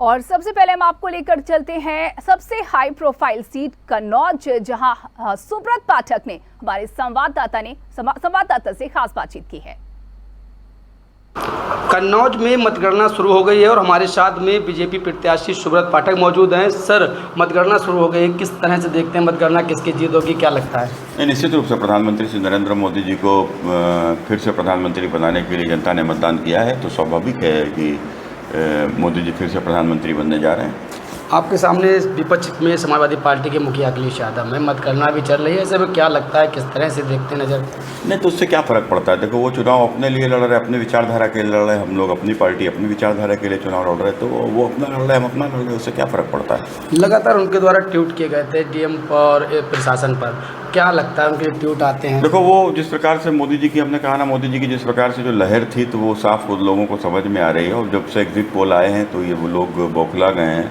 और सबसे पहले हम आपको लेकर चलते हैं सबसे हाई प्रोफाइल सीट कन्नौज, जहां सुब्रत पाठक ने हमारे संवाददाता से खास बातचीत की है। कन्नौज में मतगणना शुरू हो गई है और हमारे साथ में बीजेपी प्रत्याशी सुब्रत पाठक मौजूद हैं। सर, मतगणना शुरू हो गई है, किस तरह से देखते हैं मतगणना, किसकी जीत होगी, क्या लगता है? निश्चित रूप से प्रधानमंत्री श्री नरेंद्र मोदी जी को फिर से प्रधानमंत्री बनाने के लिए जनता ने मतदान किया है, तो स्वाभाविक है कि मोदी जी फिर से प्रधानमंत्री बनने जा रहे हैं। आपके सामने विपक्ष में समाजवादी पार्टी के मुखिया अखिलेश यादव है, मतगणना भी चल रही है, ऐसे में क्या लगता है, किस तरह से देखते नजर? नहीं, तो उससे क्या फ़र्क पड़ता है? देखो, वो चुनाव अपने लिए लड़ रहे, अपनी विचारधारा के लिए लड़ रहे, हम लोग अपनी पार्टी अपनी विचारधारा के लिए चुनाव लड़ रहे, तो वो अपना लड़ रहे, हम अपना लड़ रहे, उससे क्या फ़र्क पड़ता है? लगातार उनके द्वारा ट्वीट किए गए थे डीएम और प्रशासन पर, क्या लगता है उनके ट्वीट आते हैं? देखो, वो जिस प्रकार से मोदी जी की, हमने कहा ना, मोदी जी की जिस प्रकार से जो लहर थी, तो वो साफ लोगों को समझ में आ रही है। और जब से एग्जिट पोल आए हैं तो ये वो लोग बौखला गए हैं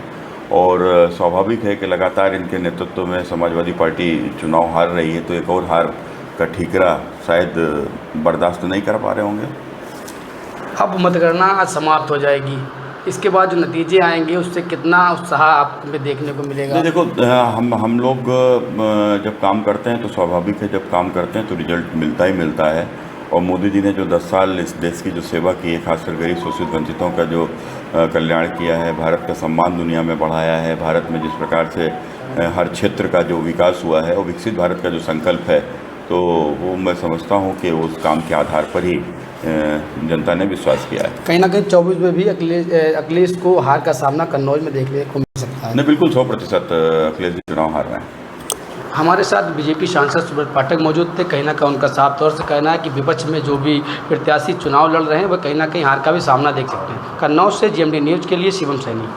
और स्वाभाविक है कि लगातार इनके नेतृत्व में समाजवादी पार्टी चुनाव हार रही है, तो एक और हार का ठीकरा शायद बर्दाश्त नहीं कर पा रहे होंगे। अब मतगणना आज समाप्त हो जाएगी, इसके बाद जो नतीजे आएंगे उससे कितना उत्साह आपको देखने को मिलेगा? नहीं, देखो, हम लोग जब काम करते हैं तो स्वाभाविक है, जब काम करते हैं तो रिजल्ट मिलता ही मिलता है। और मोदी जी ने जो 10 साल इस देश की जो सेवा की है, खासकर गरीब शोषित वंचितों का जो कल्याण किया है, भारत का सम्मान दुनिया में बढ़ाया है, भारत में जिस प्रकार से हर क्षेत्र का जो विकास हुआ है, वो विकसित भारत का जो संकल्प है, तो वो मैं समझता हूँ कि उस काम के आधार पर ही जनता ने विश्वास किया है। कहीं ना कहीं 24 में भी अखिलेश को हार का सामना कन्नौज में देखने को मिल सकता है। नहीं, बिल्कुल 100% अखिलेश जी चुनाव हार रहे हैं। हमारे साथ बीजेपी सांसद सुब्रत पाठक मौजूद थे। कहीं ना कहीं उनका साफ तौर से कहना है कि विपक्ष में जो भी प्रत्याशी चुनाव लड़ रहे हैं वह कहीं ना कहीं हार का भी सामना देख सकते हैं। कन्नौज से जीएमडी न्यूज़ के लिए शिवम सैनी।